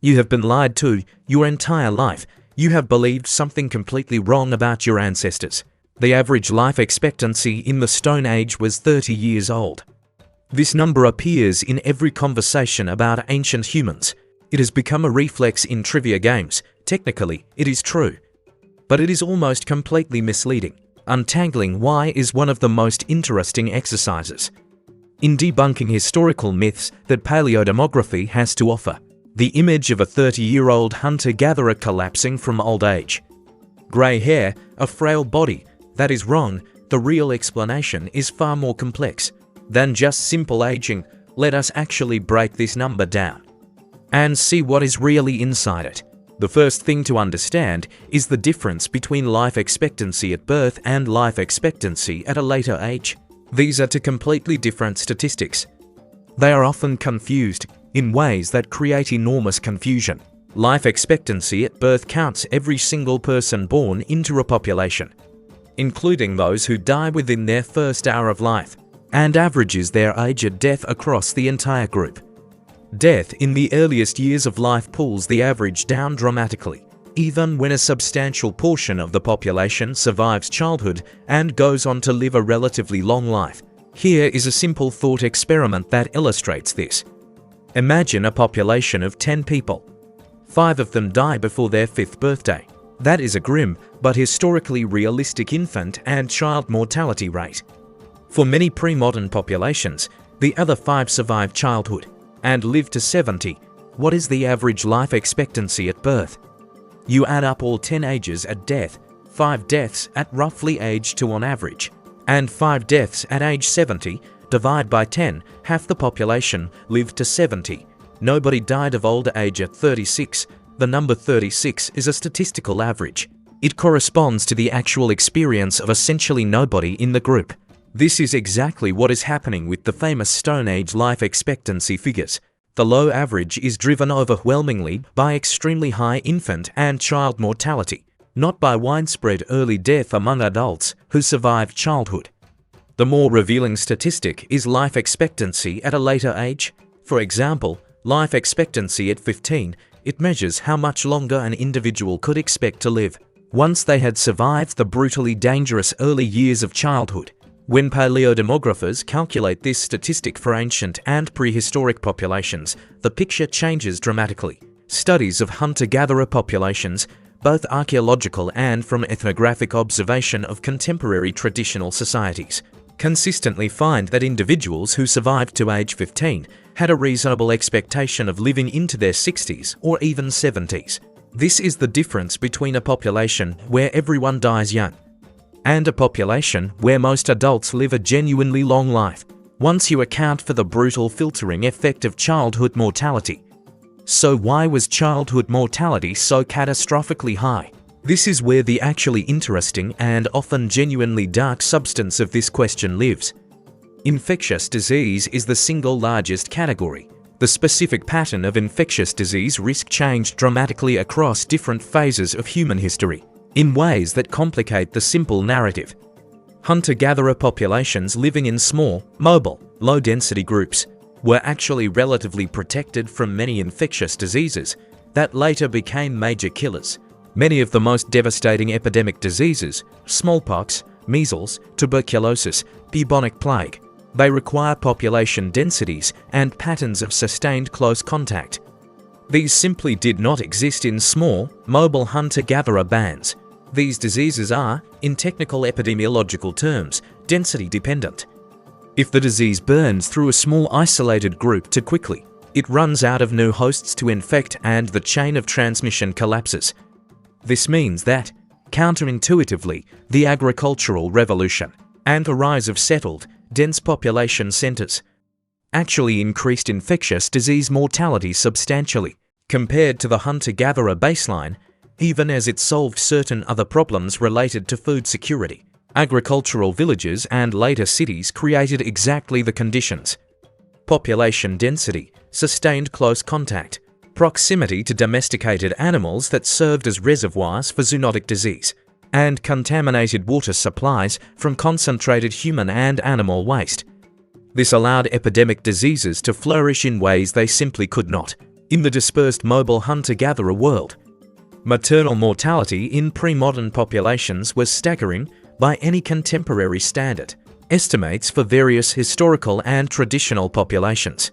You have been lied to your entire life. You have believed something completely wrong about your ancestors. The average life expectancy in the Stone Age was 30 years old. This number appears in every conversation about ancient humans. It has become a reflex in trivia games. Technically, it is true. But it is almost completely misleading. Untangling why is one of the most interesting exercises in debunking historical myths that paleodemography has to offer. The image of a 30-year-old hunter-gatherer collapsing from old age. Grey hair, a frail body. That is wrong. The real explanation is far more complex than just simple aging. Let us actually break this number down and see what is really inside it. The first thing to understand is the difference between life expectancy at birth and life expectancy at a later age. These are two completely different statistics. They are often confused in ways that create enormous confusion. Life expectancy at birth counts every single person born into a population, including those who die within their first hour of life, and averages their age at death across the entire group. Death in the earliest years of life pulls the average down dramatically, even when a substantial portion of the population survives childhood and goes on to live a relatively long life. Here is a simple thought experiment that illustrates this. Imagine a population of 10 people. 5 of them die before their 5th birthday. That is a grim, but historically realistic infant and child mortality rate. For many pre-modern populations, the other 5 survive childhood and live to 70. What is the average life expectancy at birth? You add up all 10 ages at death, 5 deaths at roughly age 2 on average, and 5 deaths at age 70, divide by 10, half the population lived to 70. Nobody died of old age at 36. The number 36 is a statistical average. It corresponds to the actual experience of essentially nobody in the group. This is exactly what is happening with the famous Stone Age life expectancy figures. The low average is driven overwhelmingly by extremely high infant and child mortality, not by widespread early death among adults who survive childhood. The more revealing statistic is life expectancy at a later age. For example, life expectancy at 15, it measures how much longer an individual could expect to live once they had survived the brutally dangerous early years of childhood. When paleodemographers calculate this statistic for ancient and prehistoric populations, the picture changes dramatically. Studies of hunter-gatherer populations, both archaeological and from ethnographic observation of contemporary traditional societies, consistently find that individuals who survived to age 15 had a reasonable expectation of living into their 60s or even 70s. This is the difference between a population where everyone dies young and a population where most adults live a genuinely long life, once you account for the brutal filtering effect of childhood mortality. So why was childhood mortality so catastrophically high? This is where the actually interesting and often genuinely dark substance of this question lives. Infectious disease is the single largest category. The specific pattern of infectious disease risk changed dramatically across different phases of human history, in ways that complicate the simple narrative. Hunter-gatherer populations living in small, mobile, low-density groups were actually relatively protected from many infectious diseases that later became major killers. Many of the most devastating epidemic diseases, smallpox, measles, tuberculosis, bubonic plague, they require population densities and patterns of sustained close contact. These simply did not exist in small, mobile hunter-gatherer bands. These diseases are, in technical epidemiological terms, density dependent. If the disease burns through a small isolated group too quickly, it runs out of new hosts to infect and the chain of transmission collapses. This means that, counterintuitively, the agricultural revolution and the rise of settled, dense population centers actually increased infectious disease mortality substantially compared to the hunter-gatherer baseline, even as it solved certain other problems related to food security. Agricultural villages and later cities created exactly the conditions: population density, sustained close contact, proximity to domesticated animals that served as reservoirs for zoonotic disease, and contaminated water supplies from concentrated human and animal waste. This allowed epidemic diseases to flourish in ways they simply could not In the dispersed mobile hunter-gatherer world, maternal mortality in pre-modern populations was staggering by any contemporary standard. Estimates for various historical and traditional populations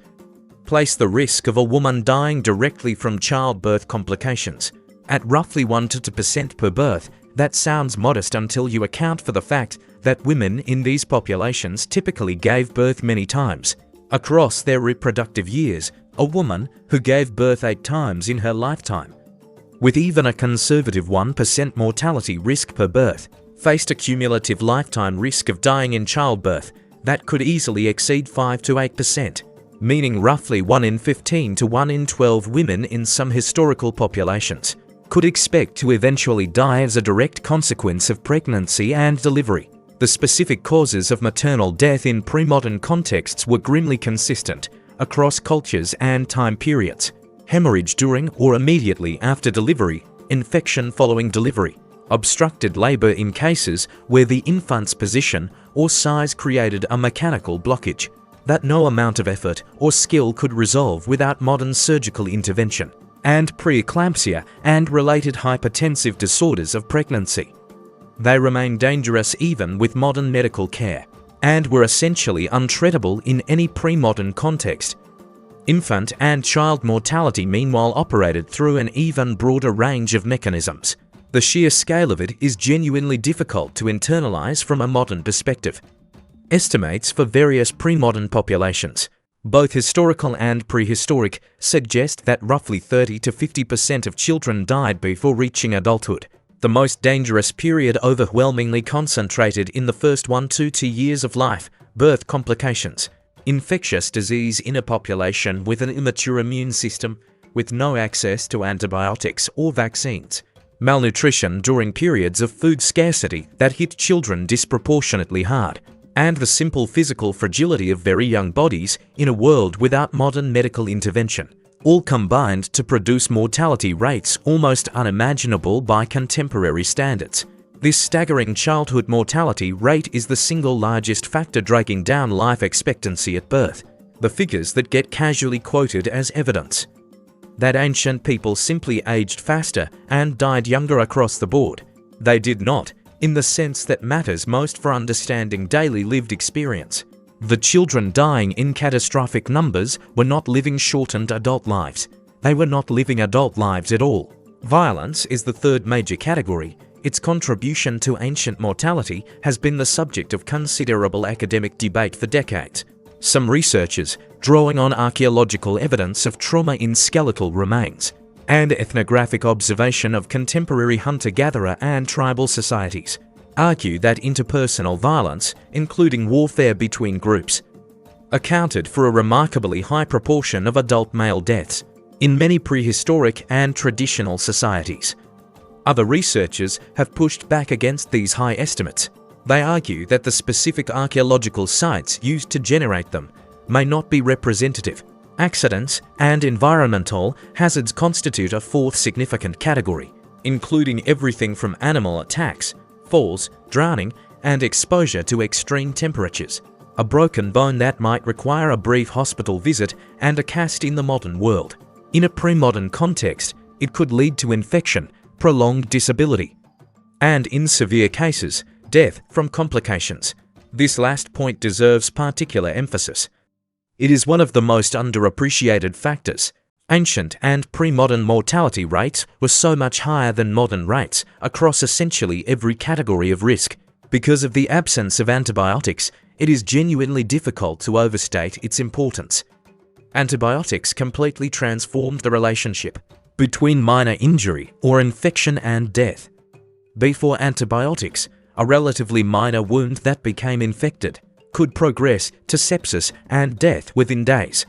place the risk of a woman dying directly from childbirth complications at roughly 1 to 2% per birth. That sounds modest until you account for the fact that women in these populations typically gave birth many times. Across their reproductive years, a woman who gave birth 8 times in her lifetime, with even a conservative 1% mortality risk per birth, faced a cumulative lifetime risk of dying in childbirth that could easily exceed 5 to 8%, meaning roughly 1 in 15 to 1 in 12 women in some historical populations could expect to eventually die as a direct consequence of pregnancy and delivery. The specific causes of maternal death in pre-modern contexts were grimly consistent across cultures and time periods: hemorrhage during or immediately after delivery, infection following delivery, obstructed labor in cases where the infant's position or size created a mechanical blockage that no amount of effort or skill could resolve without modern surgical intervention, and preeclampsia and related hypertensive disorders of pregnancy. They remain dangerous even with modern medical care, and were essentially untreatable in any pre-modern context. Infant and child mortality meanwhile operated through an even broader range of mechanisms. The sheer scale of it is genuinely difficult to internalize from a modern perspective. Estimates for various pre-modern populations, both historical and prehistoric, suggest that roughly 30 to 50% of children died before reaching adulthood. The most dangerous period overwhelmingly concentrated in the first 1 to 2 years of life: birth complications, infectious disease in a population with an immature immune system with no access to antibiotics or vaccines, malnutrition during periods of food scarcity that hit children disproportionately hard, and the simple physical fragility of very young bodies in a world without modern medical intervention, all combined to produce mortality rates almost unimaginable by contemporary standards. This staggering childhood mortality rate is the single largest factor dragging down life expectancy at birth. The figures that get casually quoted as evidence that ancient people simply aged faster and died younger across the board. They did not, in the sense that matters most for understanding daily lived experience. The children dying in catastrophic numbers were not living shortened adult lives. They were not living adult lives at all. Violence is the third major category. Its contribution to ancient mortality has been the subject of considerable academic debate for decades. Some researchers, drawing on archaeological evidence of trauma in skeletal remains and ethnographic observation of contemporary hunter-gatherer and tribal societies, argue that interpersonal violence, including warfare between groups, accounted for a remarkably high proportion of adult male deaths in many prehistoric and traditional societies. Other researchers have pushed back against these high estimates. They argue that the specific archaeological sites used to generate them may not be representative. Accidents and environmental hazards constitute a fourth significant category, including everything from animal attacks, falls, drowning, and exposure to extreme temperatures. A broken bone that might require a brief hospital visit and a cast in the modern world. In a pre-modern context, it could lead to infection, prolonged disability, and in severe cases, death from complications. This last point deserves particular emphasis. It is one of the most underappreciated factors. Ancient and pre-modern mortality rates were so much higher than modern rates across essentially every category of risk. Because of the absence of antibiotics, it is genuinely difficult to overstate its importance. Antibiotics completely transformed the relationship between minor injury or infection and death. Before antibiotics, a relatively minor wound that became infected could progress to sepsis and death within days.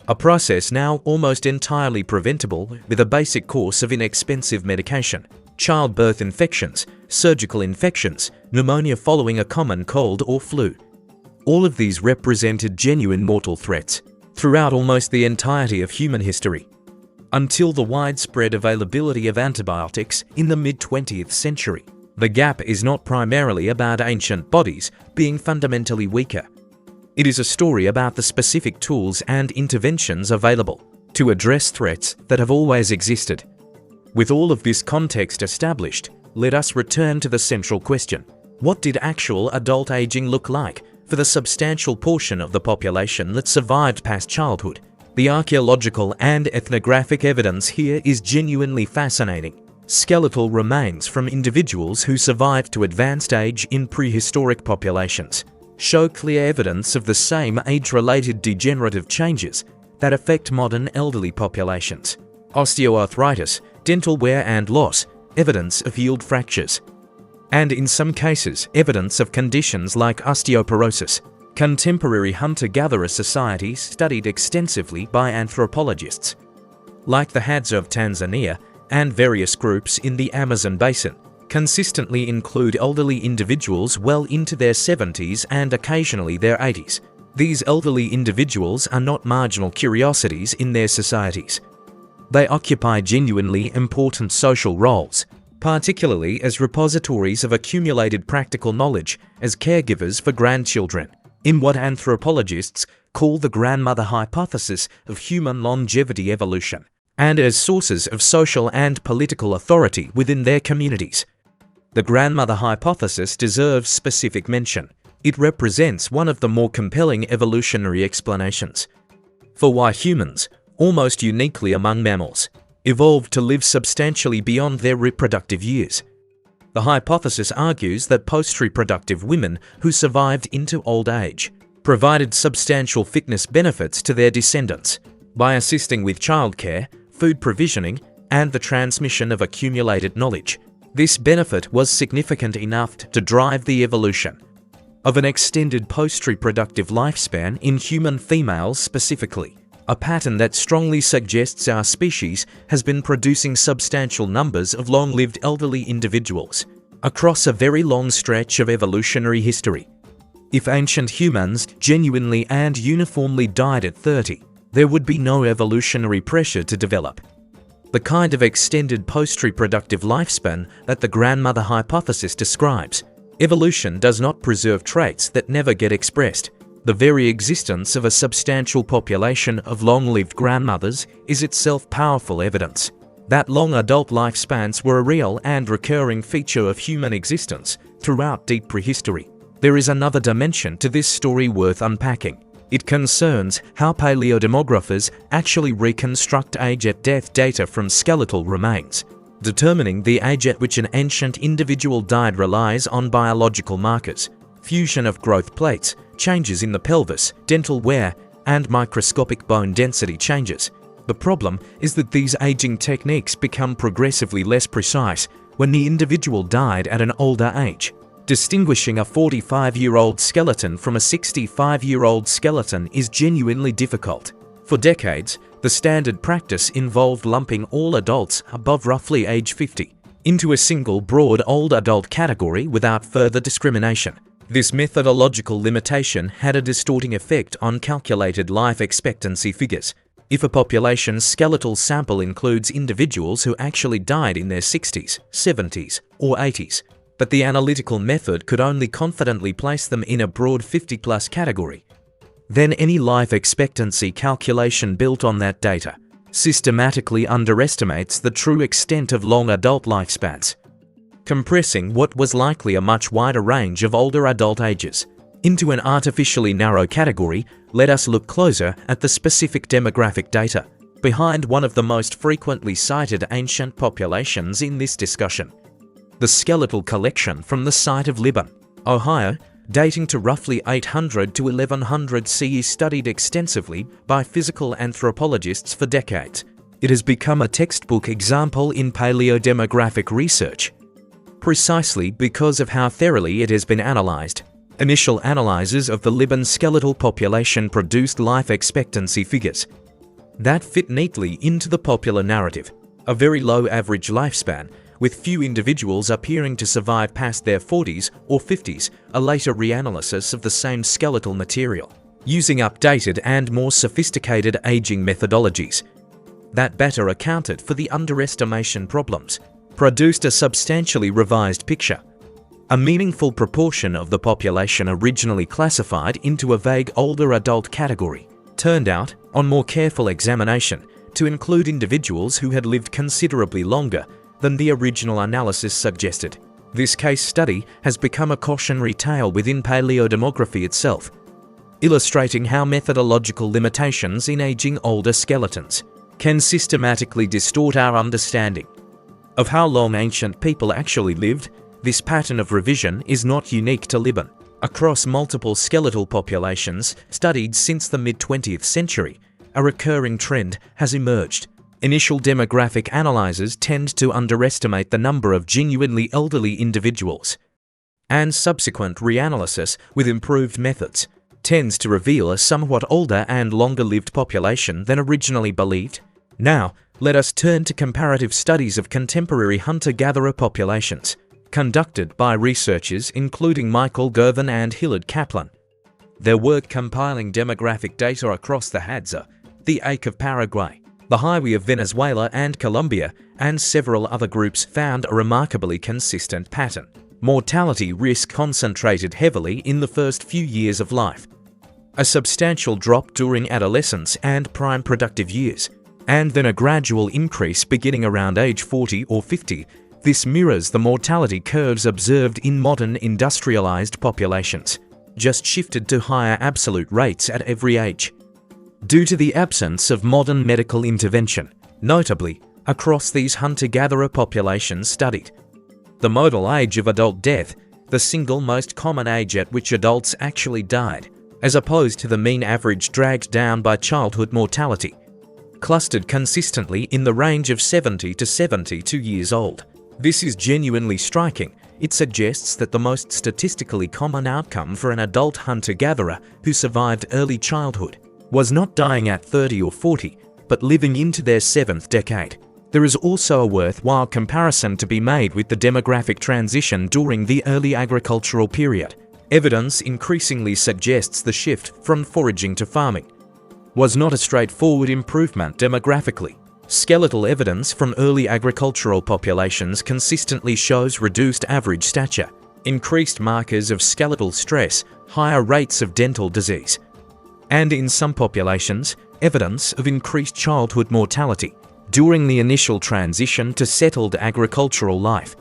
A process now almost entirely preventable with a basic course of inexpensive medication. Childbirth infections, surgical infections, pneumonia following a common cold or flu. All of these represented genuine mortal threats throughout almost the entirety of human history, until the widespread availability of antibiotics in the mid-20th century. The gap is not primarily about ancient bodies being fundamentally weaker. It is a story about the specific tools and interventions available. to address threats that have always existed. With all of this context established, let us return to the central question. What did actual adult aging look like for the substantial portion of the population that survived past childhood? The archaeological and ethnographic evidence here is genuinely fascinating. Skeletal remains from individuals who survived to advanced age in prehistoric populations show clear evidence of the same age-related degenerative changes that affect modern elderly populations. Osteoarthritis, dental wear and loss, evidence of healed fractures, and in some cases, evidence of conditions like osteoporosis. Contemporary hunter-gatherer societies studied extensively by anthropologists, like the Hadza of Tanzania and various groups in the Amazon basin, consistently include elderly individuals well into their 70s and occasionally their 80s. These elderly individuals are not marginal curiosities in their societies. They occupy genuinely important social roles, particularly as repositories of accumulated practical knowledge as caregivers for grandchildren, in what anthropologists call the grandmother hypothesis of human longevity evolution, and as sources of social and political authority within their communities. The grandmother hypothesis deserves specific mention. It represents one of the more compelling evolutionary explanations for why humans, almost uniquely among mammals, evolved to live substantially beyond their reproductive years. The hypothesis argues that post-reproductive women who survived into old age provided substantial fitness benefits to their descendants by assisting with childcare, food provisioning, and the transmission of accumulated knowledge. This benefit was significant enough to drive the evolution of an extended post-reproductive lifespan in human females specifically, a pattern that strongly suggests our species has been producing substantial numbers of long-lived elderly individuals across a very long stretch of evolutionary history. If ancient humans genuinely and uniformly died at 30, there would be no evolutionary pressure to develop the kind of extended post-reproductive lifespan that the grandmother hypothesis describes. Evolution does not preserve traits that never get expressed. The very existence of a substantial population of long-lived grandmothers is itself powerful evidence that long adult lifespans were a real and recurring feature of human existence throughout deep prehistory. There is another dimension to this story worth unpacking. It concerns how paleodemographers actually reconstruct age at death data from skeletal remains. Determining the age at which an ancient individual died relies on biological markers, fusion of growth plates, changes in the pelvis, dental wear, and microscopic bone density changes. The problem is that these aging techniques become progressively less precise when the individual died at an older age. Distinguishing a 45-year-old skeleton from a 65-year-old skeleton is genuinely difficult. For decades, the standard practice involved lumping all adults above roughly age 50 into a single broad old adult category without further discrimination. This methodological limitation had a distorting effect on calculated life expectancy figures. If a population's skeletal sample includes individuals who actually died in their 60s, 70s, or 80s, but the analytical method could only confidently place them in a broad 50-plus category, then any life expectancy calculation built on that data systematically underestimates the true extent of long adult lifespans, compressing what was likely a much wider range of older adult ages into an artificially narrow category. Let us look closer at the specific demographic data behind one of the most frequently cited ancient populations in this discussion: the skeletal collection from the site of Liban, Ohio, dating to roughly 800 to 1100 CE, studied extensively by physical anthropologists for decades. It has become a textbook example in paleodemographic research, precisely because of how thoroughly it has been analyzed. Initial analyses of the Liban skeletal population produced life expectancy figures that fit neatly into the popular narrative: a very low average lifespan, with few individuals appearing to survive past their 40s or 50s. A later reanalysis of the same skeletal material, using updated and more sophisticated aging methodologies that better accounted for the underestimation problems, produced a substantially revised picture. A meaningful proportion of the population originally classified into a vague older adult category turned out, on more careful examination, to include individuals who had lived considerably longer than the original analysis suggested. This case study has become a cautionary tale within paleodemography itself, illustrating how methodological limitations in aging older skeletons can systematically distort our understanding of how long ancient people actually lived. This pattern of revision is not unique to Libyan. Across multiple skeletal populations studied since the mid-20th century, a recurring trend has emerged. Initial demographic analyses tend to underestimate the number of genuinely elderly individuals, and subsequent reanalysis with improved methods tends to reveal a somewhat older and longer-lived population than originally believed. Now, let us turn to comparative studies of contemporary hunter-gatherer populations, conducted by researchers including Michael Gervin and Hillard Kaplan. Their work compiling demographic data across the Hadza, the Ache of Paraguay, the Highway of Venezuela and Colombia, and several other groups found a remarkably consistent pattern. Mortality risk concentrated heavily in the first few years of life, a substantial drop during adolescence and prime productive years, and then a gradual increase beginning around age 40 or 50. This mirrors the mortality curves observed in modern industrialized populations, just shifted to higher absolute rates at every age, due to the absence of modern medical intervention. Notably, across these hunter-gatherer populations studied, the modal age of adult death, the single most common age at which adults actually died, as opposed to the mean average dragged down by childhood mortality, clustered consistently in the range of 70 to 72 years old. This is genuinely striking. It suggests that the most statistically common outcome for an adult hunter-gatherer who survived early childhood was not dying at 30 or 40, but living into their 7th decade. There is also a worthwhile comparison to be made with the demographic transition during the early agricultural period. Evidence increasingly suggests the shift from foraging to farming was not a straightforward improvement demographically. Skeletal evidence from early agricultural populations consistently shows reduced average stature, increased markers of skeletal stress, higher rates of dental disease, and in some populations, evidence of increased childhood mortality during the initial transition to settled agricultural life.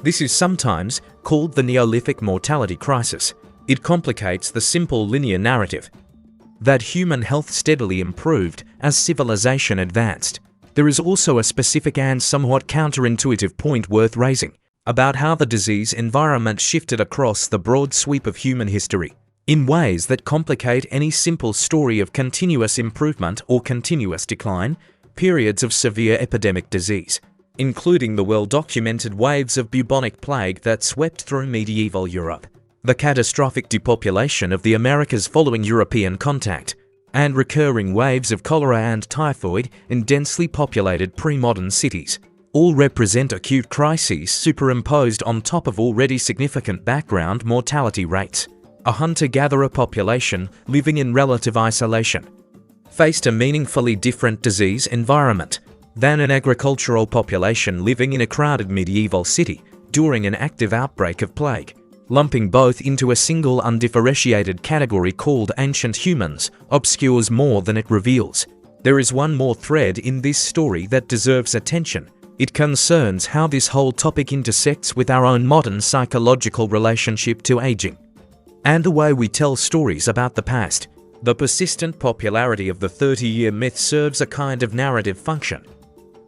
This is sometimes called the Neolithic mortality crisis. It complicates the simple linear narrative that human health steadily improved as civilization advanced. There is also a specific and somewhat counterintuitive point worth raising about how the disease environment shifted across the broad sweep of human history in ways that complicate any simple story of continuous improvement or continuous decline. Periods of severe epidemic disease, including the well-documented waves of bubonic plague that swept through medieval Europe, the catastrophic depopulation of the Americas following European contact, and recurring waves of cholera and typhoid in densely populated pre-modern cities, all represent acute crises superimposed on top of already significant background mortality rates. A hunter-gatherer population living in relative isolation faced a meaningfully different disease environment than an agricultural population living in a crowded medieval city during an active outbreak of plague. Lumping both into a single undifferentiated category called ancient humans obscures more than it reveals. There is one more thread in this story that deserves attention. It concerns how this whole topic intersects with our own modern psychological relationship to aging and the way we tell stories about the past. The persistent popularity of the 30-year myth serves a kind of narrative function.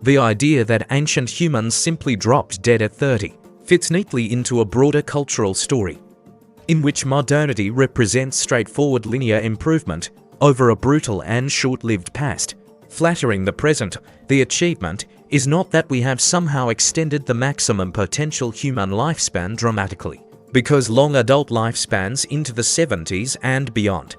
The idea that ancient humans simply dropped dead at 30 fits neatly into a broader cultural story, in which modernity represents straightforward linear improvement over a brutal and short-lived past. Flattering the present, the achievement is not that we have somehow extended the maximum potential human lifespan dramatically, because long adult lifespans into the 70s and beyond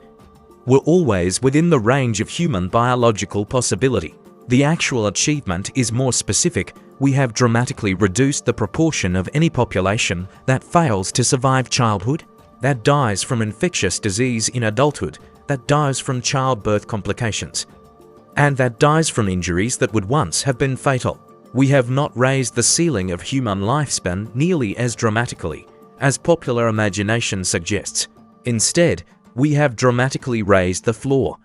were always within the range of human biological possibility. The actual achievement is more specific. We have dramatically reduced the proportion of any population that fails to survive childhood, that dies from infectious disease in adulthood, that dies from childbirth complications, and that dies from injuries that would once have been fatal. We have not raised the ceiling of human lifespan nearly as dramatically as popular imagination suggests. Instead, we have dramatically raised the floor.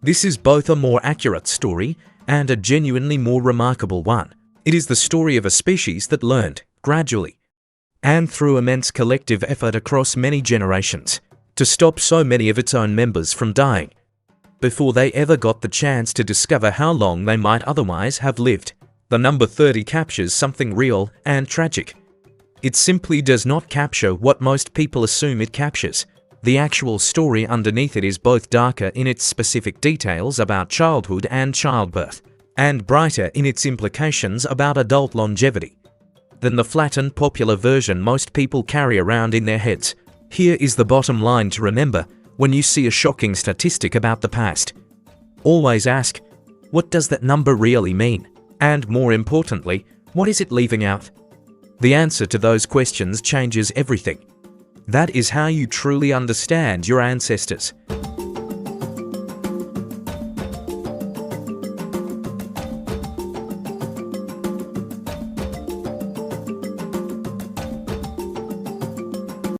This is both a more accurate story and a genuinely more remarkable one. It is the story of a species that learned, gradually, and through immense collective effort across many generations, to stop so many of its own members from dying, before they ever got the chance to discover how long they might otherwise have lived. The number 30 captures something real and tragic. It simply does not capture what most people assume it captures. The actual story underneath it is both darker in its specific details about childhood and childbirth, and brighter in its implications about adult longevity, than the flattened popular version most people carry around in their heads. Here is the bottom line to remember when you see a shocking statistic about the past. Always ask, what does that number really mean? And more importantly, what is it leaving out? The answer to those questions changes everything. That is how you truly understand your ancestors.